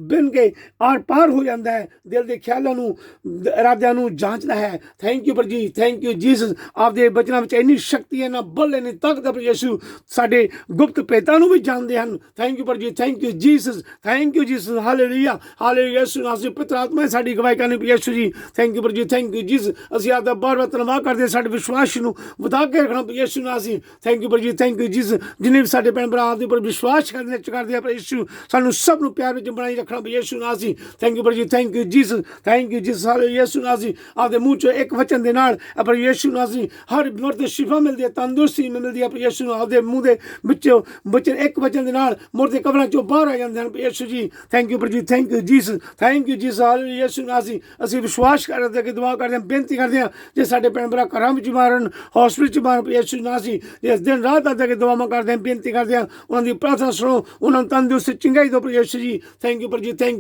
ਬਿਨ ਕੇ ਆਰ ਪਾਰ ਹੋ ਜਾਂਦਾ ਹੈ ਦਿਲ ਦੇ ਖਿਆਲਾਂ ਨੂੰ ਇਰਾਦਿਆਂ ਨੂੰ ਜਾਂਚਦਾ ਹੈ thank you ji thank you Jesus ਆਪਦੇ ਬਚਨਾਂ ਵਿੱਚ ਇੰਨੀ ਸ਼ਕਤੀ ਹੈ ਨਾ ਬਲ ਇੰਨੀ ਤਾਕਤ ਹੈ ਯੀਸ਼ੂ ਸਾਡੇ ਗੁਪਤ ਭੇਦਾਂ ਨੂੰ ਵੀ ਜਾਣਦੇ ਹਨ thank you ji thank you Jesus hallelujah hallelujah Yeshu ਨਾਮ ਦੇ ਪਵਿੱਤਰ ਆਤਮਾ ਸਾਡੀ ਗਵਾਹੀ ਕਰਨੀ Yeshu ji thank you ji thank you Jesus ਅਸੀਂ ਆਪਦਾ ਬਾਰ-ਬਾਰ ਧੰਨਵਾਦ ਕਰਦੇ ਸਾਡੇ ਵਿਸ਼ਵਾਸ ਨੂੰ ਵਧਾ ਕੇ ਰੱਖਣਾ ਯੀਸ਼ੂ ਨਾਮ ਸੀ thank you ji thank you Jesus ਜਿੰਨੇ ਵੀ ਸਾਡੇ ਭੈਣ ਭਰਾ ਦੇ ਉੱਪਰ ਵਿਸ਼ਵਾਸ ਕਰਦੇ ਆ ਯੀਸ਼ੂ ਸਾਨੂੰ ਸਭ ਨੂੰ ਪਿਆਰ ਵਿੱਚ ਬਣਾਈ ਰੱਖਣਾ ਯੀਸ਼ੂ ਨਾਮ ਸੀ thank you ji thank you Jesus hallelujah Yeshu ਨਾਮ ਸੀ ਆਪਦੇ ਮੂੰਹ ਚੋਂ ਇੱਕ ਵਚਨ ਦੇ ਨਾਲ ਆਪਣੇ ਯੀਸ਼ੂ ਨਾਮ ਸੀ ਹਰ ਬਿਮਾਰੀ ਤੋਂ ਸ਼ਿਫਾ ਮਿਲਦੀ ਹੈ ਤੰਦਰੁਸਤੀ ਮਿਲਦੀ ਹੈ ਯੀਸ਼ੂ ਨਾਮ ਆਪਦੇ ਮੂੰਹ ਦੇ ਵਿੱਚੋਂ ਵਚਨ ਇੱਕ ਵਚਨ ਦੇ ਨਾਲ ਮੁਰਦੇ ਕਬਰਾਂ ਚੋਂ ਬਾਹਰ ਆ ਜਾਂਦੇ ਹਨ Yeshu ji thank you ji thank you Jesus hallelujah Yeshu ਨਾਮ ਸੀ ਅਸੀਂ ਵਿਸ਼ਵਾਸ ਕਰਦੇ ਕਿ ਦੁਆ ਕਰਦੇ ਹਾਂ ਬੇਨਤੀ ਕਰਦੇ ਹਾਂ ਜੇ ਸਾਡੇ ਭੈਣ ਭਰਾ ਘਰਾਂ ਵਿੱਚ ਮਾਰਨ ਹਸਪੀਟਲ ਚ ਮਾਰਨ ਯੀਸ਼ੂ ਨਾਮ ਸੀ ਇਸ ਦਿਨ ਰਾਤ ਆ ਕੇ ਦੁਆਵਾਂ ਕਰਦੇ ਹਾਂ ਬੇਨਤੀ ਕਰਦੇ ਹਾਂ ਉਹਨਾਂ ਦੀ ਪ੍ਰਾਰਥਨਾ ਸੁਣੋ ਉਹਨਾਂ ਨੂੰ ਤੰਦਰੁਸਤੀ ਚੰਗਾਈ ਦਿਓ Yeshu ji thank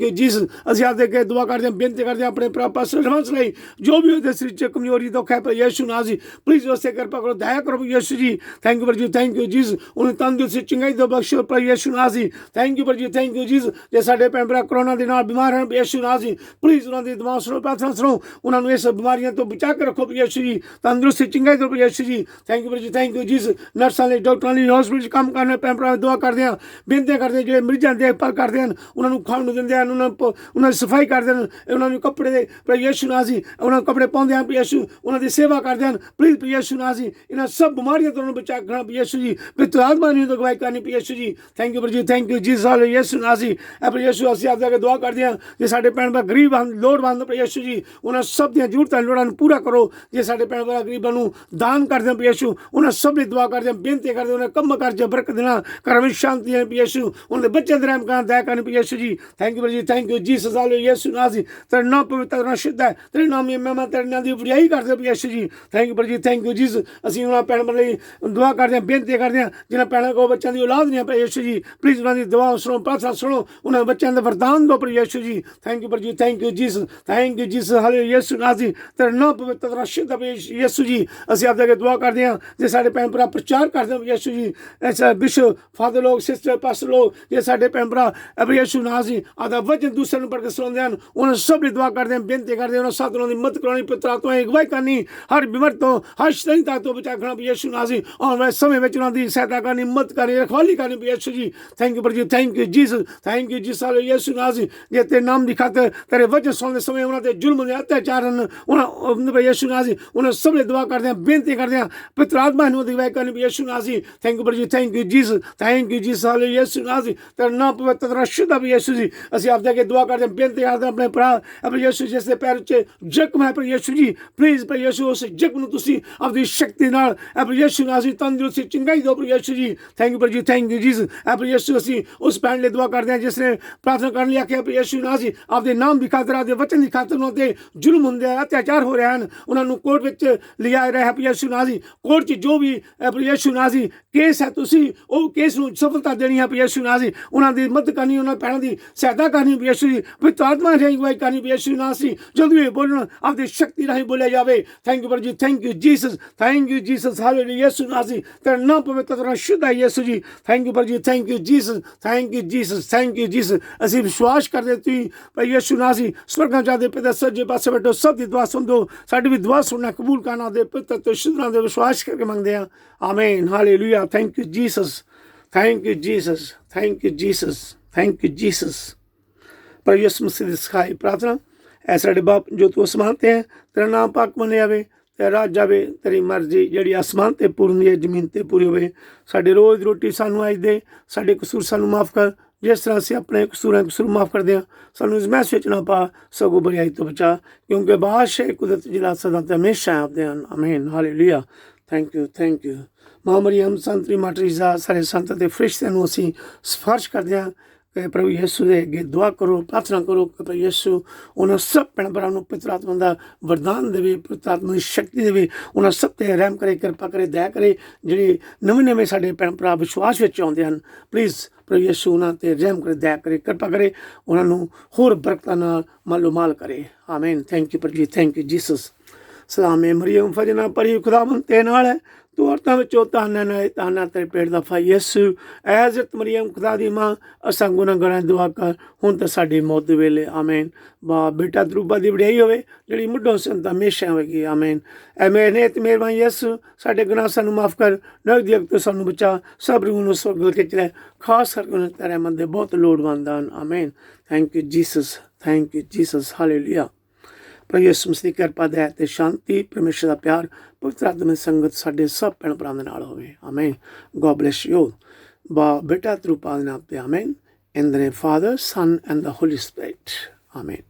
you Jesus ਅਸੀਂ ਆਪਦੇ ਅੱਗੇ ਦੁਆ ਕਰਦੇ ਹਾਂ ਬੇਨਤੀ ਕਰਦੇ ਹਾਂ ਆਪਣੇ ਪਾਸਟਰ ਹੰਸ ਲਈ ਜੋ ਵੀ ਉਹਦੇ ਸਰੀਰ 'ਚ ਕਮਜ਼ੋਰੀ ਦੁੱਖ ਹੈ ਯੀਸ਼ੂ ਨਾਮ ਸੀ ਪਲੀਜ਼ ਉਸੇ ਕਿਰਪਾ ਕਰੋ ਦਇਆ ਕਰੋ Yishu ji thank you Jesus ਉਹਨੂੰ ਤੰਦਰੁਸਤੀ ਚੰਗਾਈ ਦਿਓ ਬਖਸ਼ੋ ਯੀਸ਼ੂ ਨਾਮ ਸੀ ਥੈਂਕ ਯੂ ਜੀਸਸ ਜੇ ਸਾਡੇ ਭੈਣ ਭਰਾ ਕਰੋਨਾ ਦੇ ਨਾਲ ਬਿਮਾਰ ਹਨ ਯੀਸ਼ੂ ਨਾਮ ਸੀ ਪਲੀਜ਼ ਉਹਨਾਂ ਦੀ ਦੁਆ ਸੁਣੋ ਪ੍ਰਾਰਥਨਾ ਸੁਣੋ ਉਹਨਾਂ ਨੂੰ ਇਸ ਬਿਮਾਰੀਆਂ ਤੋਂ ਬਚਾ ਕੇ ਰੱਖੋ ਯੀਸ਼ੂ ਜੀ ਤੰਦਰੁਸਤੀ ਚੰਗਾਈ ਦਿਓ Yeshu ji thank you Jesus ਨਰਸਾਂ ਲਈ ਡਾਕਟਰਾਂ ਲਈ ਹਸਪੀਟਲ 'ਚ ਕੰਮ ਕਰਨ ਭੈਣ ਭਰਾ ਦੁਆ ਕਰਦੇ ਹਾਂ ਬੇਨਤੀ ਕਰਦੇ ਜਿਹੜੇ ਮਰੀਜ਼ਾਂ ਦੀ ਦੇਖਭਾਲ ਕਰਦੇ ਹਨ ਉਹਨਾਂ ਨੂੰ ਖਾਣ ਨੂੰ ਦਿੰਦੇ ਹਨ ਉਹਨਾਂ ਦੀ ਸਫਾਈ ਕਰਦੇ ਹਨ ਉਹਨਾਂ ਨੂੰ ਕੱਪੜੇ ਦੇ ਯੀਸ਼ੂ ਨਾਮ ਸੀ ਉਹਨਾਂ ਨੂੰ ਕੱਪੜੇ ਪਾਉਂਦੇ ਹਨ ਯੀਸ਼ੂ ਉਹਨਾਂ ਦੀ ਸੇਵਾ ਕਰਦੇ ਹਨ ਪਲੀਜ਼ ਯੀਸ਼ੂ ਨਾਮ ਸੀ ਇਹਨਾਂ ਸਭ ਬਿਮਾਰੀਆਂ ਤੋਂ ਬਚਾ ਕੇ ਰੱਖਣਾ ਯੀਸ਼ੂ ਜੀ ਪਵਿੱਤਰ ਆਤਮਾ ਨੂੰ ਅਗਵਾਈ ਕਰਨੀ Yeshu ji thank you Jesus hallelujah Yeshu ਨਾਮ ਸੀ ਯੀਸ਼ੂ ਅਸੀਂ ਆਪ ਜਾ ਕੇ ਦੁਆ ਕਰਦੇ ਹਾਂ ਜੇ ਸਾਡੇ ਭੈਣ ਭਰਾ ਗਰੀਬ ਹਨ ਲੋੜਵੰਦ ਯੀਸ਼ੂ ਜੀ ਉਹਨਾਂ ਸਭ ਦੀਆਂ ਜ਼ਰੂਰਤਾਂ ਲੋੜਾਂ ਨੂੰ ਪੂਰਾ ਕਰੋ ਜੇ ਸਾਡੇ ਭੈਣ ਭਰਾ ਗਰੀਬਾਂ ਨੂੰ ਦਾਨ ਕਰਦੇ ਹਨ ਯੀਸ਼ੂ ਉਹਨਾਂ ਸਭ ਲਈ ਦੁਆ ਕਰਦੇ ਹਾਂ ਬੇਨਤੀ ਕਰਦੇ ਉਹਨਾਂ ਕੰਮ ਕਾਰਜ ਬਰਕਤ ਦੇਣਾ ਘਰ ਵਿੱਚ ਸ਼ਾਂਤੀ ਹੈ ਯੀਸ਼ੂ ਉਹਨਾਂ ਦੇ ਬੱਚਿਆਂ ਦੇ ਰਹਿਮ ਕਰਨ ਦਇਆ ਕਰਨ Yeshu ji thank you Jesus hallelujah Yeshu ਨਾਮ ਸੀ ਤੇਰਾ ਨਾਮ ਪਵਿੱਤਰ ਤੇਰਾ ਸ਼ੁੱਧ ਹੈ ਤੇਰੇ ਨਾਮ ਦੀ ਮਹਿਮਾ ਤੇਰੇ ਨਾਮ ਦੀ ਵਡਿਆਈ ਕਰਦੇ Yishu ji thank you Jesus ਅਸੀਂ ਉਹਨਾਂ ਭੈਣ ਭਰਾ ਲਈ ਦੁਆ ਕਰਦੇ ਹਾਂ ਬੇਨਤੀ ਕਰਦੇ ਹਾਂ ਜਿਹਨਾਂ ਭੈਣਾਂ ਕੋਲ ਬੱਚਿਆਂ ਦੀ ਔਲਾਦ ਨਹੀਂ ਹੈ ਯੀਸ਼ੂ ਜੀ ਪਲੀਜ਼ ਉਹਨਾਂ ਦੀ ਦੁਆ ਸੁਣੋ ਪ੍ਰਾਰਥਨਾ ਸੁਣੋ ਉਹਨਾਂ ਬੱਚਿਆਂ ਦਾ ਵਰਦਾਨ ਦਿਓ Yeshu ji thank you Jesus hallelujah Yeshu ਨਾਮ ਸੀ ਤੇਰਾ ਨਾਮ ਪਵਿੱਤਰ ਤੇਰਾ ਸ਼ੁੱਧ ਹੈ ਯੀਸ਼ੂ ਜੀ ਅਸੀਂ ਆਪ ਦੇ ਦੁਆ ਕਰਦੇ ਹਾਂ ਜੇ ਸਾਡੇ ਭੈਣ ਭਰਾ ਪ੍ਰਚਾਰ ਕਰਦੇ ਹਨ ਯੀਸ਼ੂ ਜੀ ਐਸਾ ਬਿਸ਼ਪ ਫਾਦਰ ਲੋਕ ਸਿਸਟਰ ਪਾਸਟਰ ਲੋਕ ਜੇ ਸਾਡੇ ਭੈਣ ਭਰਾ ਯੀਸ਼ੂ ਨਾਮ ਸੀ ਆਦਾ ਵਚਨ ਦੂਸਰੇ ਨੂੰ ਪੜ੍ਹ ਕੇ ਸੁਣਾਉਂਦੇ ਹਨ ਉਹਨਾਂ ਸਭ ਲਈ ਦੁਆ ਕਰਦੇ ਹਾਂ ਬੇਨਤੀ ਕਰਦੇ ਉਹਨਾਂ ਸਾਥ ਉਹਨਾਂ ਦੀ ਮਦਦ ਕਰਾਉਣੀ ਪਵਿੱਤਰ ਆਤਮਾ ਅਗਵਾਈ ਕਰਨੀ ਹਰ ਬਿਮਾਰੀ ਤੋਂ ਹਰ ਸ਼ੈਤਾਨੀ ਤਾਕਤ ਤੋਂ ਬਚਾ ਰੱਖਣਾ ਯੀਸ਼ੂ ਨਾਮ ਸੀ ਆਉਣ ਵਾਲੇ ਸਮੇਂ ਵਿੱਚ ਉਹਨਾਂ ਦੀ ਸਹਾਇਤਾ ਕਰਨੀ ਮਦਦ ਕਰਨੀ ਰਖਵਾਲੀ ਕਰਨੀ Yeshu ji thank you Jesus hallelujah Yeshu ਨਾਮ ਸੀ ਜੇ ਤੇਰੇ ਨਾਮ ਦੀ ਖਾਤਰ ਤੇਰੇ ਵਚਨ ਸੁਣਦੇ ਸਮੇਂ ਉਹਨਾਂ ਤੇ ਜ਼ੁਲਮ ਦੇ ਅਤਿਆਚਾਰ ਹਨ ਉਹਨਾਂ ਯੀਸ਼ੂ ਨਾਮ ਸੀ ਉਹਨਾਂ ਸਭ ਲਈ ਦੁਆ ਕਰਦੇ ਹਾਂ ਬੇਨਤੀ ਕਰਦੇ ਹਾਂ ਪਵਿੱਤਰ ਆਤਮਾ ਨੂੰ ਅਗਵਾਈ ਕਰਨੀ ਯੀਸ਼ੂ ਨਾਮ ਸੀ thank you Jesus hallelujah Yeshu ਨਾਮ ਸੀ ਤੇਰਾ ਨਾਮ ਪਵਿੱਤਰ ਤੇਰਾ ਸ਼ੁੱਧ ਹੈ ਯੀਸ਼ੂ ਜੀ ਅਸੀਂ ਆਪ ਦੇ ਦੁਆ ਕਰਦੇ ਹਾਂ ਬੇਨਤੀ ਕਰਦੇ ਆਪਣੇ ਭਰਾ ਯੀਸ਼ੂ ਜਿਸ ਦੇ ਪੈਰ 'ਚ ਜ਼ਖਮ ਹੈ ਯੀਸ਼ੂ ਜੀ ਪਲੀਜ਼ ਯੀਸ਼ੂ ਉਸ ਜ਼ਖਮ ਨੂੰ ਤੁਸੀਂ ਆਪਦੀ ਸ਼ਕਤੀ ਨਾਲ ਯੀਸ਼ੂ ਨਾਮ ਸੀ ਤੰਦਰੁਸਤੀ ਚੰਗਾਈ ਦਿਓ Yeshu ji thank you Jesus Yishu ਅਸੀਂ ਉਸ ਭੈਣ ਲਈ ਦੁਆ ਕਰਦੇ ਹਾਂ ਜਿਸ ਨੇ ਪ੍ਰਾਰਥਨਾ ਕਰਨ ਲਈ ਆਖਿਆ ਯੀਸ਼ੂ ਨਾਮ ਸੀ ਆਪਦੇ ਨਾਮ ਦੀ ਖਾਤਰ ਆਪਦੇ ਵਚਨ ਦੀ ਖਾਤਰ ਉਹਨਾਂ ਤੇ ਜ਼ੁਲਮ ਹੁੰਦੇ ਆ ਅਤਿਆਚਾਰ ਹੋ ਰਹੇ ਹਨ ਉਹਨਾਂ ਨੂੰ ਕੋਰਟ ਵਿੱਚ ਲਿਆ ਰਿਹਾ ਯੀਸ਼ੂ ਨਾਮ ਸੀ ਕੋਰਟ 'ਚ ਜੋ ਵੀ ਯੀਸ਼ੂ ਨਾਮ ਸੀ ਕੇਸ ਹੈ ਤੁਸੀਂ ਉਹ ਕੇਸ ਨੂੰ ਸਫਲਤਾ ਦੇਣੀ ਹੈ ਯੀਸ਼ੂ ਨਾਮ ਸੀ ਉਹਨਾਂ ਦੀ ਮਦਦ मदद करनी, उन्होंने भैनों की सहायता करनी यीशु जी, पवित्र आत्मा राਹੀਂ अगुवाई करनी यीशु नाम से, जल्दी भी बोलना आपकी शक्ति राਹੀਂ बोलिया जाए। थैंक यू प्रभु जी, thank you Jesus, thank you Jesus, hallelujah Yeshu नाम से, तेरा नाम पवित्र तेरा शुद्ध है यीशु जी। थैंक यू प्रभु जी, thank you Jesus, thank you Jesus, thank you Jesus. असीं विश्वास करते तुसीं भाई यीशु नाम से स्वर्गां जादे पिता सज्जे पासे बैठो, सब की दुआ सुन दो, साडी भी दुआ सुनना कबूल करना दे पिता तो शुद्ध नाम दे विश्वास करके मंगते हैं, आमीन hallelujah. Thank you Jesus, thank you Jesus, thank you Jesus, thank you Jesus. पर यीशु मसीह की सिखाई प्रार्थना ऐ साडे बाप जो तू आसमान ते है, तेरा नाम पाक मने जावे, तेरा राज जावे, तेरी मर्जी जिहड़ी आसमान ते पूरी हुंदी है जमीन ते पूरी होवे। साडी रोज़ रोटी सानू अज दे, साडे कसूर सानू माफ़ कर जिस तरह असीं अपने कसूर माफ़ करदे हां, सानू इस महस विच ना पा, सगों बुराई तो बचा, क्योंकि बादशाह कुदरत जिला सदा ते हमेशा आपदे हन, आमीन hallelujah. Thank you, thank you. मां मरियम संतरी माटरीजा सारे संत ते फरिश्तियां नूं असीं सिफारिश करदे हां कि प्रभु यीशु दे अगे दुआ करो, प्रार्थना करो कि प्रभु यीशु उन्हां सब भैन भरावां नूं पवित्र आत्मा दा वरदान देवे, पवित्र आत्मा दी शक्ति देवे, उन्हां सब ते रहम करे, किरपा करे, दया करे। जिहड़े नवें साडे भैन भरा विश्वास विच आउंदे हन, प्लीज़ प्रभु यीशु उन्हां ते रहम करे, दया करे, किरपा करे, उन्हां नूं होर बरकतां नाल मालो माल करे, आमीन। थैंक यू प्रभु जी, थैंक यू जीसस। सलाम ए मरियम फजना परी खुदावंद ते नाल है, तू औरतां विचों धन है, धन है तेरे पेट दा फल यीशु। ऐ हज़रत मरियम खुदा दी मां, असां गुनाहगारां दी दुआ कर हुण तां साडी मौत दे वेले, आमीन। बाप बेटा दरूबा दी वडियाई होवे जिहड़ी मुढों संत हमेशा होवेगी, आमीन। ऐ मेरे नेत मेहरबान यीशु, साडे गुनाह सानू माफ़ कर, नरक दी अग तों सानू बचा, सब रूह नूं सुर्ग खिच लै, खास करके उन्हें तेरे मन दे बहुत लोड़वंद हन, आमीन। Thank you Jesus, thank you Jesus, hallelujah. प्रभु यीशु मसीह दी किरपा दया ते शांति, परमेश्वर दा प्यार, पवित्र आत्मा दी संगत साडे सब भैन भरावां दे नाल होवे, आमीन। God bless you. बाप बेटा ते रूह दे नाम ते, आमीन। In the name of father, son and the holy spirit, आमीन।